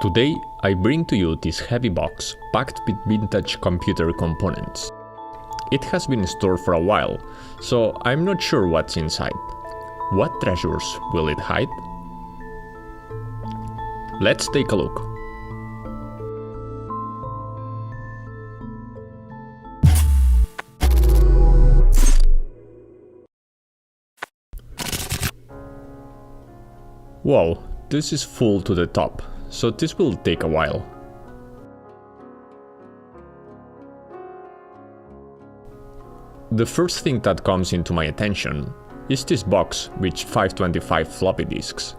Today I bring to you this heavy box packed with vintage computer components. It has been stored for a while, so I'm not sure what's inside. What treasures will it hide? Let's take a look. Wow, this is full to the top, so this will take a while. The first thing that comes into my attention is this box with 525 floppy disks.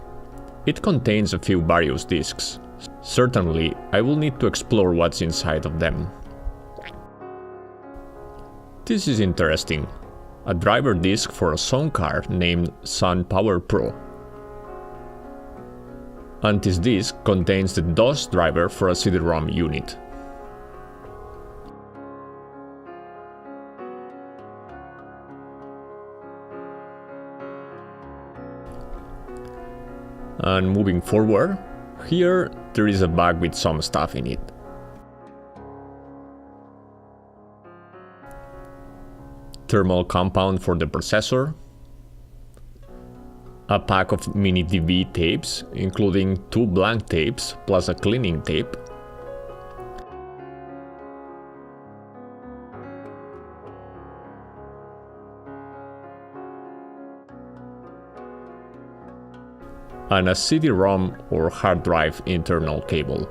It contains a few various disks. Certainly, I will need to explore what's inside of them. This is interesting. A driver disk for a sound card named SoundPower Pro. And this disk contains the DOS driver for a CD-ROM unit. And moving forward, here there is a bag with some stuff in it. Thermal compound for the processor. A pack of mini DV tapes, including 2 blank tapes plus a cleaning tape. And a CD-ROM or hard drive internal cable.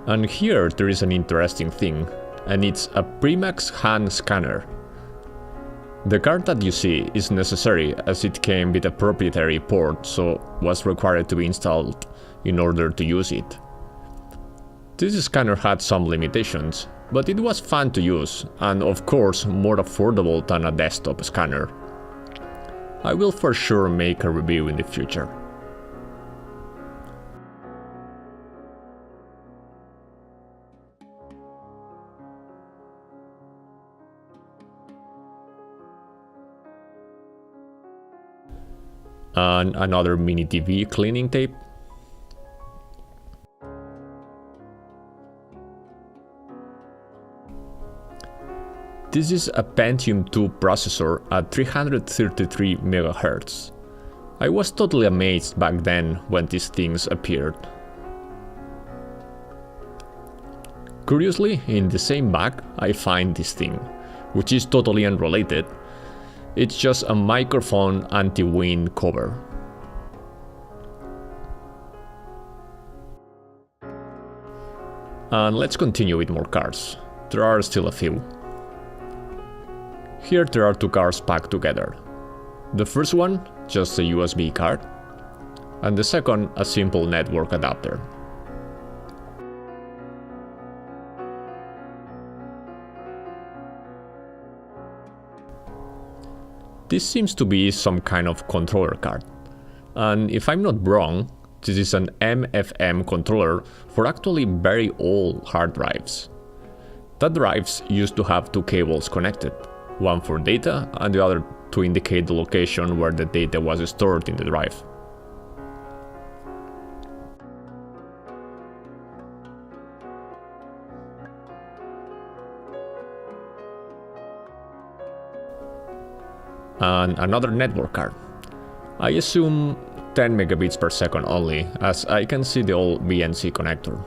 And here there is an interesting thing, and it's a Primax hand scanner. The card that you see is necessary as it came with a proprietary port, so was required to be installed in order to use it. This scanner had some limitations, but it was fun to use, and of course more affordable than a desktop scanner. I will for sure make a review in the future. And another mini DV cleaning tape. This is a Pentium 2 processor at 333 MHz. I was totally amazed back then when these things appeared. Curiously, in the same bag I find this thing, which is totally unrelated. It's just a microphone anti-wind cover. And let's continue with more cards. There are still a few. Here there are 2 cards packed together. The first one, just a USB card, and the second, a simple network adapter. This seems to be some kind of controller card, and if I'm not wrong, this is an MFM controller for actually very old hard drives. The drives used to have 2 cables connected, one for data and the other to indicate the location where the data was stored in the drive. And another network card. I assume 10 megabits per second only, as I can see the old VNC connector.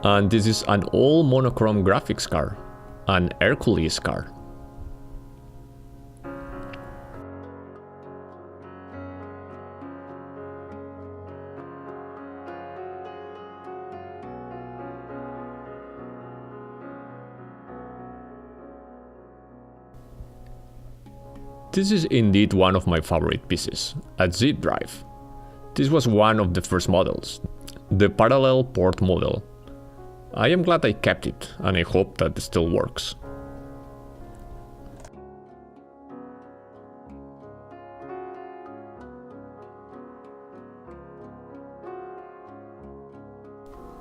And this is an old monochrome graphics card, an Hercules card. This is indeed one of my favorite pieces, a zip drive. This was one of the first models, the parallel port model. I am glad I kept it, and I hope that it still works.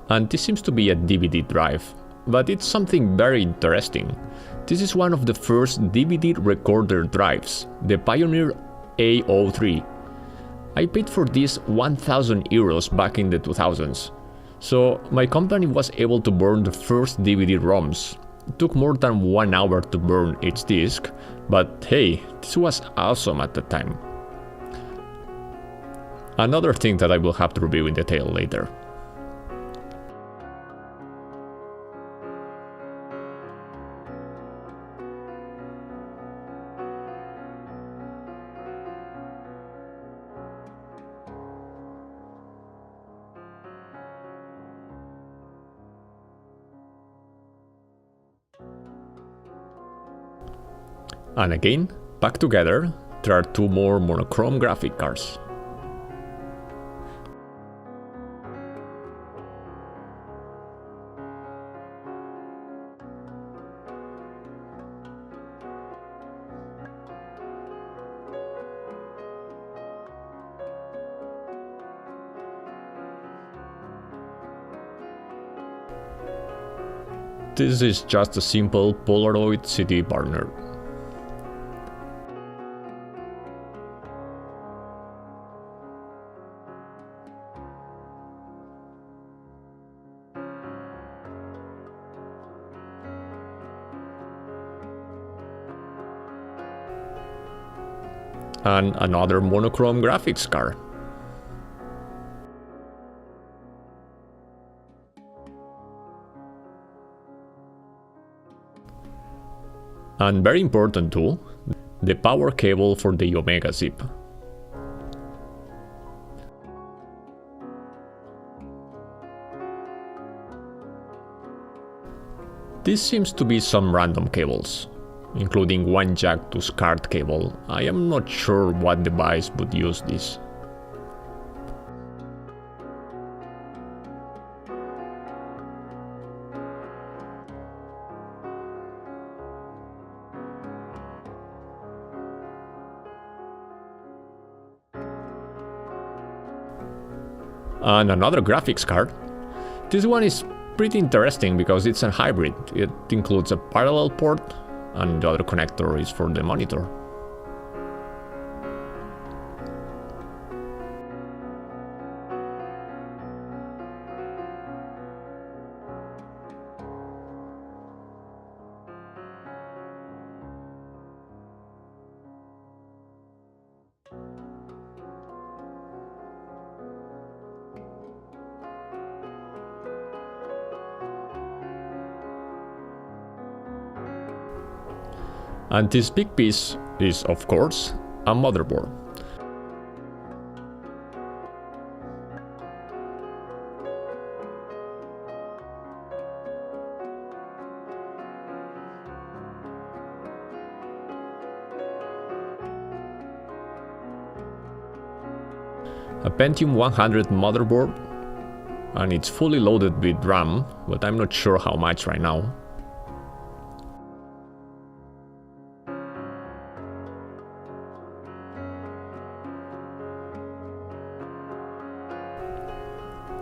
And this seems to be a DVD drive, but it's something very interesting. This is one of the first DVD recorder drives, the Pioneer A03. I paid for this 1,000 euros back in the 2000s, so my company was able to burn the first DVD-ROMs. It took more than 1 hour to burn each disc, but hey, this was awesome at the time. Another thing that I will have to review in detail later. And again, back together, there are two more monochrome graphic cards. This is just a simple Polaroid CD burner. And another monochrome graphics card. And very important too, the power cable for the Omega Zip. This seems to be some random cables, including one jack to SCART cable. I am not sure what device would use this. And another graphics card. This one is pretty interesting because it's a hybrid. It includes a parallel port and the other connector is for the monitor. And this big piece is, of course, a motherboard. A Pentium 100 motherboard, and it's fully loaded with RAM, but I'm not sure how much right now.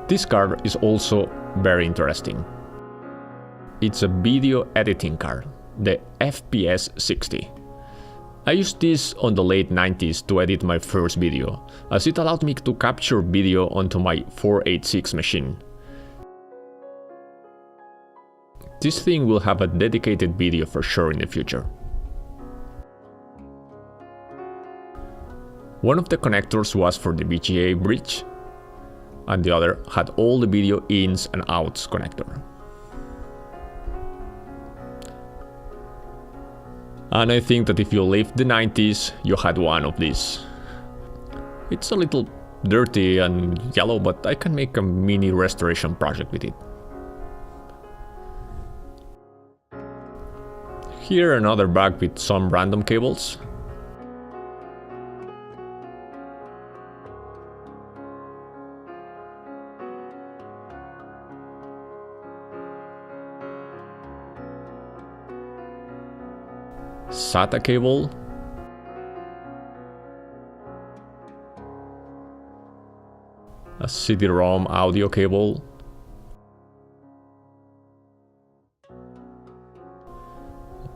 This card is also very interesting. It's a video editing card, the FPS 60. I used this on the late 90s to edit my first video, as it allowed me to capture video onto my 486 machine. This thing will have a dedicated video for sure in the future. One of the connectors was for the VGA bridge, and the other had all the video ins and outs connector. And I think that if you lived the 90s, you had one of these. It's a little dirty and yellow, but I can make a mini restoration project with it. Here another bag with some random cables. SATA cable, a CD-ROM audio cable,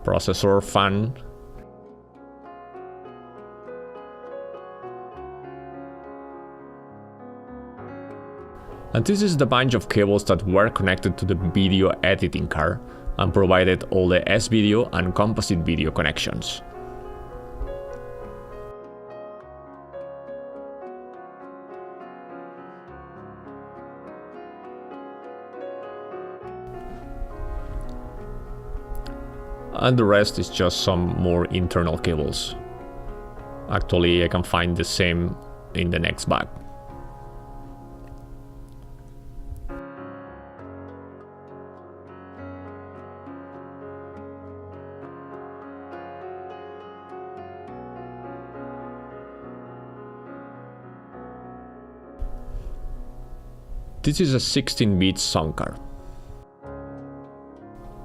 processor fan. And this is the bunch of cables that were connected to the video editing card and provided all the S-video and composite video connections. And the rest is just some more internal cables. Actually, I can find the same in the next bag. This is a 16-bit sound card.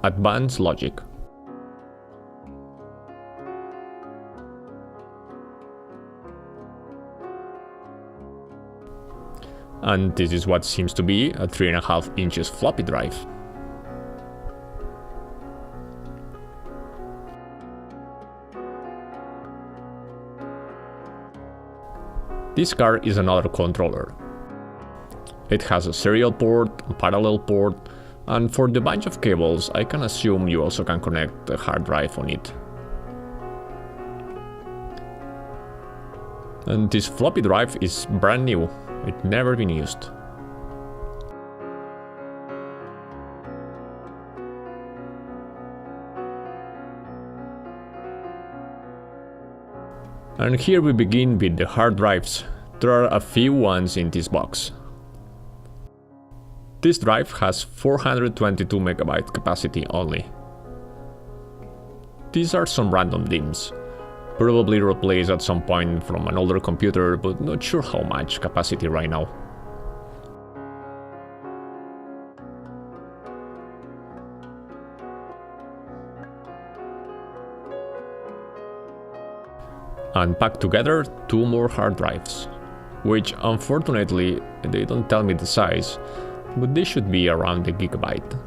Advanced logic. And this is what seems to be a 3.5 inches floppy drive. This card is another controller. It has a serial port, a parallel port, and for the bunch of cables, I can assume you also can connect a hard drive on it. And this floppy drive is brand new, it's never been used. And here we begin with the hard drives. There are a few ones in this box. This drive has 422 MB capacity only. These are some random DIMMs, probably replaced at some point from an older computer, but not sure how much capacity right now. And packed together, 2 more hard drives, which unfortunately they don't tell me the size, but they should be around the gigabyte.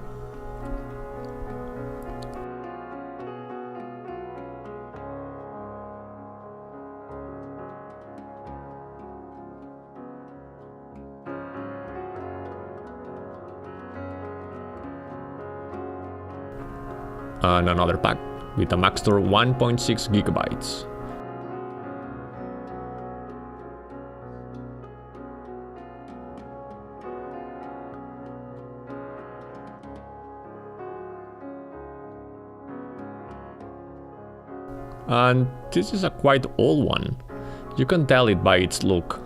And another pack with a Maxtor 1.6 gigabytes. And this is a quite old one. You can tell it by its look.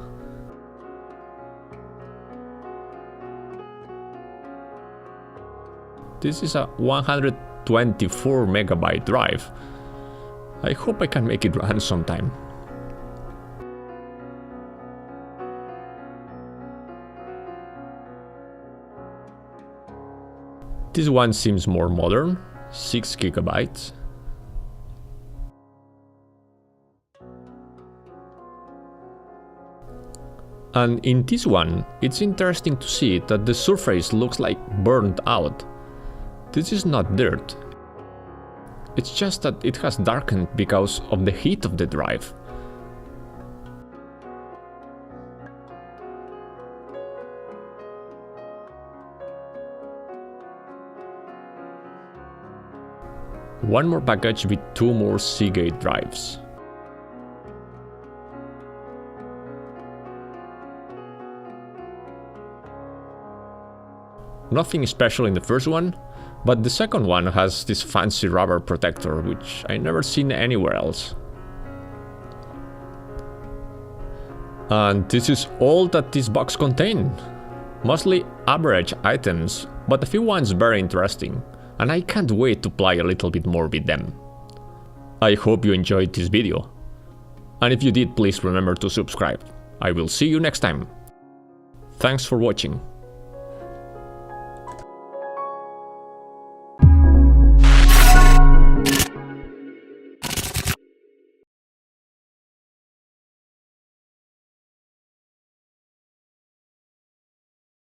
This is a 124 megabyte drive. I hope I can make it run sometime. This one seems more modern, 6 gigabytes. And in this one, it's interesting to see that the surface looks like burned out. This is not dirt. It's just that it has darkened because of the heat of the drive. One more package with 2 more Seagate drives. Nothing special in the first one, but the second one has this fancy rubber protector, which I never seen anywhere else. And this is all that this box contained. Mostly average items, but a few ones very interesting, and I can't wait to play a little bit more with them. I hope you enjoyed this video, and if you did, please remember to subscribe. I will see you next time. Thanks for watching.